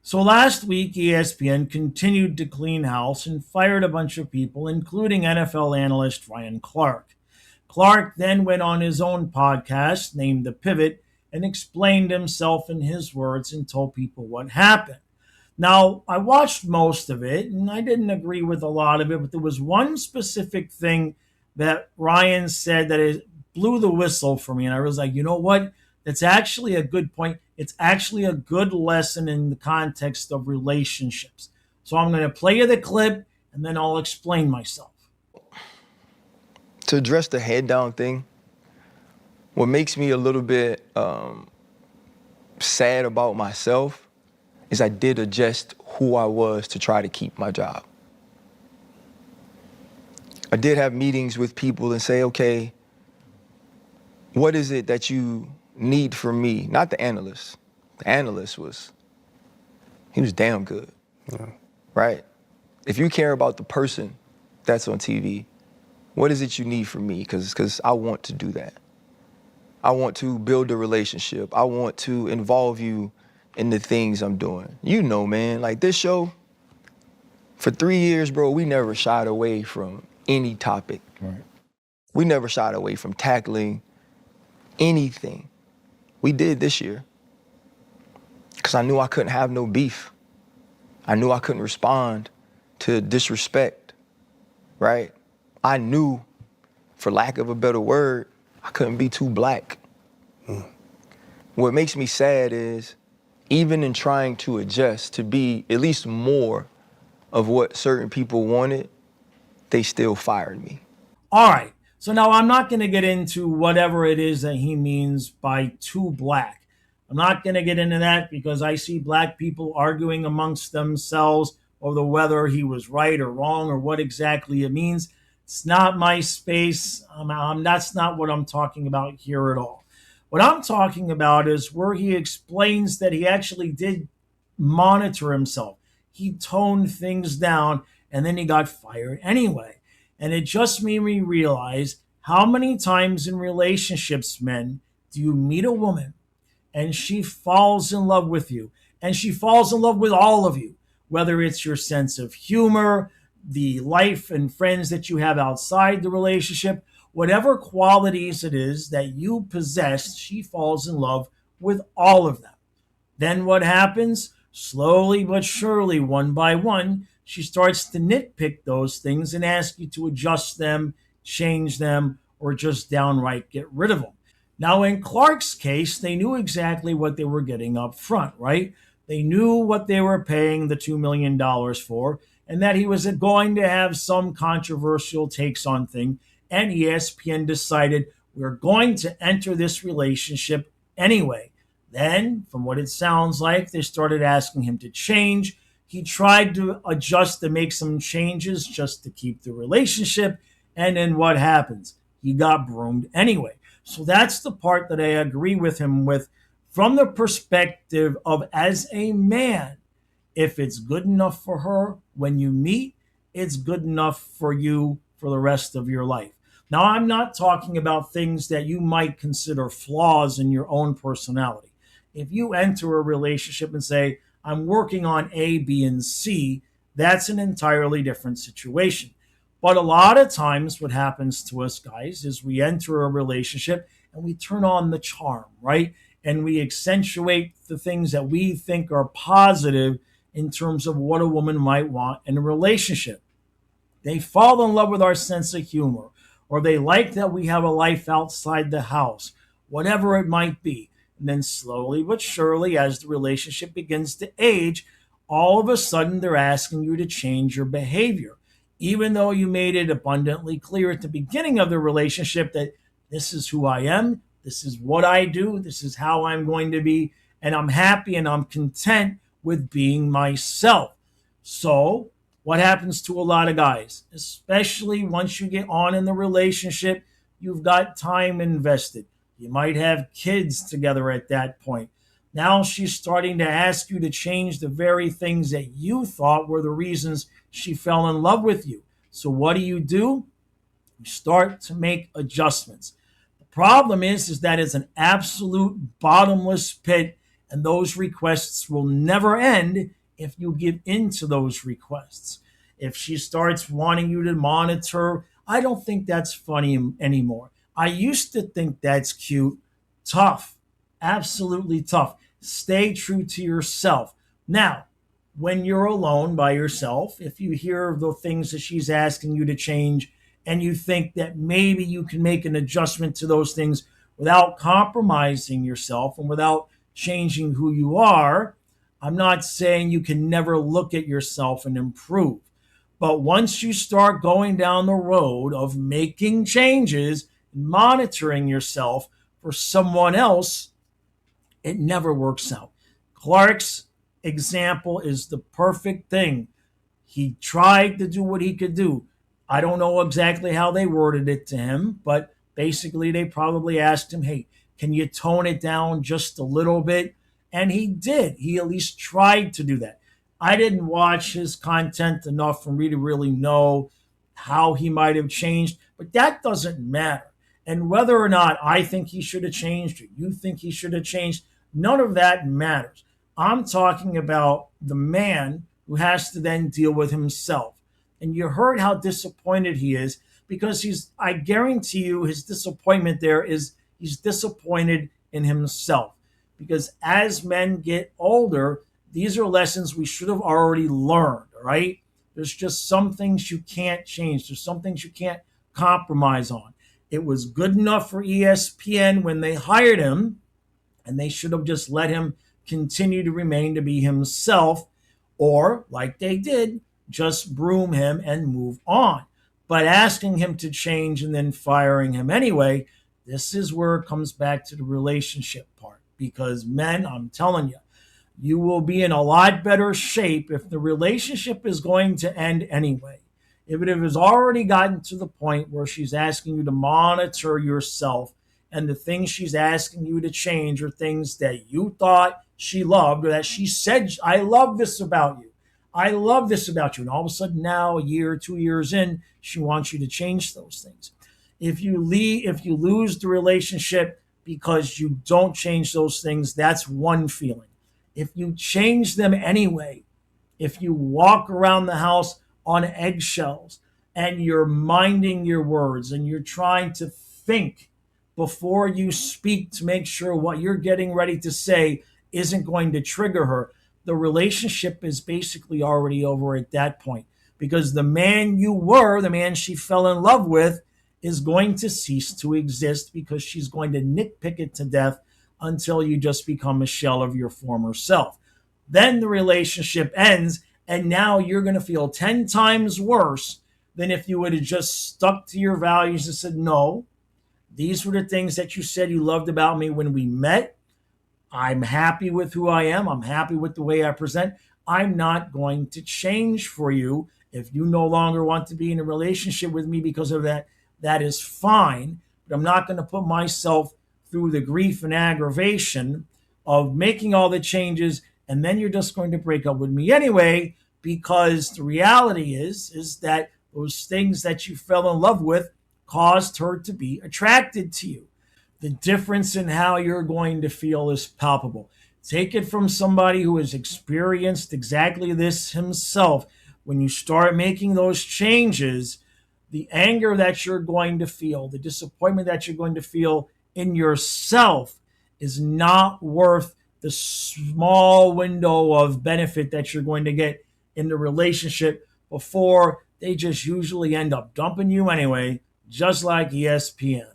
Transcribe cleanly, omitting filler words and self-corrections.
So last week, ESPN continued to clean house and fired a bunch of people, including NFL analyst Ryan Clark. Clark then went on his own podcast named The Pivot and explained himself in his words and told people what happened. Now, I watched most of it and I didn't agree with a lot of it, but there was one specific thing that Ryan said that it blew the whistle for me. And I was like, you know what? That's actually a good point. It's actually a good lesson in the context of relationships. So I'm going to play you the clip and then I'll explain myself. To address the head down thing, what makes me a little bit sad about myself is I did adjust who I was to try to keep my job. I did have meetings with people and say, okay, what is it that you need from me? Not the analyst. The analyst he was damn good, right? If you care about the person that's on TV, what is it you need from me? Because I want to do that. I want to build a relationship. I want to involve you in the things I'm doing. You know, man, like this show, for 3 years, bro, we never shied away from any topic. Right. We never shied away from tackling anything. We did this year because I knew I couldn't have no beef. I knew I couldn't respond to disrespect, right? I knew, for lack of a better word, I couldn't be too black. What makes me sad is, even in trying to adjust to be at least more of what certain people wanted, they still fired me. All right. So now I'm not going to get into whatever it is that he means by too black. I'm not going to get into that because I see black people arguing amongst themselves over whether he was right or wrong or what exactly it means. It's not my space. That's not what I'm talking about here at all. What I'm talking about is where he explains that he actually did monitor himself. He toned things down and then he got fired anyway. And it just made me realize how many times in relationships, men, do you meet a woman and she falls in love with you and she falls in love with all of you, whether it's your sense of humor, the life and friends that you have outside the relationship, whatever qualities it is that you possess, she falls in love with all of them. Then what happens? Slowly but surely, one by one, she starts to nitpick those things and ask you to adjust them, change them, or just downright get rid of them. Now, in Clark's case, they knew exactly what they were getting up front, right? They knew what they were paying the $2 million for, and that he was going to have some controversial takes on things. And ESPN decided we're going to enter this relationship anyway. Then, from what it sounds like, they started asking him to change. He tried to adjust to make some changes just to keep the relationship. And then what happens? He got broomed anyway. So that's the part that I agree with him with from the perspective of, as a man, if it's good enough for her when you meet, it's good enough for you for the rest of your life. Now, I'm not talking about things that you might consider flaws in your own personality. If you enter a relationship and say, I'm working on A, B, and C, that's an entirely different situation. But a lot of times what happens to us guys is we enter a relationship and we turn on the charm, right? And we accentuate the things that we think are positive in terms of what a woman might want in a relationship. They fall in love with our sense of humor, or they like that we have a life outside the house, whatever it might be. And then slowly but surely, as the relationship begins to age, all of a sudden they're asking you to change your behavior, even though you made it abundantly clear at the beginning of the relationship that this is who I am, this is what I do, this is how I'm going to be, and I'm happy and I'm content with being myself. So what happens to a lot of guys, especially once you get on in the relationship, you've got time invested. You might have kids together at that point. Now she's starting to ask you to change the very things that you thought were the reasons she fell in love with you. So what do? You start to make adjustments. The problem is that it's an absolute bottomless pit, And those requests will never end if you give in to those requests. If she starts wanting you to monitor, I don't think that's funny anymore. I used to think that's cute. Tough. Absolutely tough. Stay true to yourself. Now, when you're alone by yourself, if you hear the things that she's asking you to change and you think that maybe you can make an adjustment to those things without compromising yourself and without changing who you are, I'm not saying you can never look at yourself and improve. But once you start going down the road of making changes, monitoring yourself for someone else, it never works out. Clark's example is the perfect thing. He tried to do what he could do. I don't know exactly how they worded it to him, but basically they probably asked him, hey, can you tone it down just a little bit? And he did. He at least tried to do that. I didn't watch his content enough for me to really know how he might have changed, but that doesn't matter. And whether or not I think he should have changed or you think he should have changed, none of that matters. I'm talking about the man who has to then deal with himself. And you heard how disappointed he is because I guarantee you his disappointment there is he's disappointed in himself. Because as men get older, these are lessons we should have already learned, all right? There's just some things you can't change. There's some things you can't compromise on. It was good enough for ESPN when they hired him, and they should have just let him continue to remain to be himself, or, like they did, just broom him and move on. But asking him to change and then firing him anyway, this is where it comes back to the relationship part. Because men, I'm telling you, you will be in a lot better shape if the relationship is going to end anyway. If it has already gotten to the point where she's asking you to monitor yourself and the things she's asking you to change are things that you thought she loved or that she said, I love this about you. I love this about you. And all of a sudden now, a year, 2 years in, she wants you to change those things. If you lose the relationship because you don't change those things, that's one feeling. If you change them anyway, if you walk around the house on eggshells and you're minding your words and you're trying to think before you speak to make sure what you're getting ready to say isn't going to trigger her, the relationship is basically already over at that point. Because the man you were, the man she fell in love with, is going to cease to exist because she's going to nitpick it to death until you just become a shell of your former self. Then the relationship ends, and now you're going to feel 10 times worse than if you would have just stuck to your values and said, no, these were the things that you said you loved about me when we met. I'm happy with who I am. I'm happy with the way I present. I'm not going to change for you. If you no longer want to be in a relationship with me because of that, that is fine. But I'm not going to put myself through the grief and aggravation of making all the changes, and then you're just going to break up with me anyway, because the reality is that those things that you fell in love with caused her to be attracted to you. The difference in how you're going to feel is palpable. Take it from somebody who has experienced exactly this himself. When you start making those changes, the anger that you're going to feel, the disappointment that you're going to feel in yourself is not worth the small window of benefit that you're going to get in the relationship before they just usually end up dumping you anyway, just like ESPN.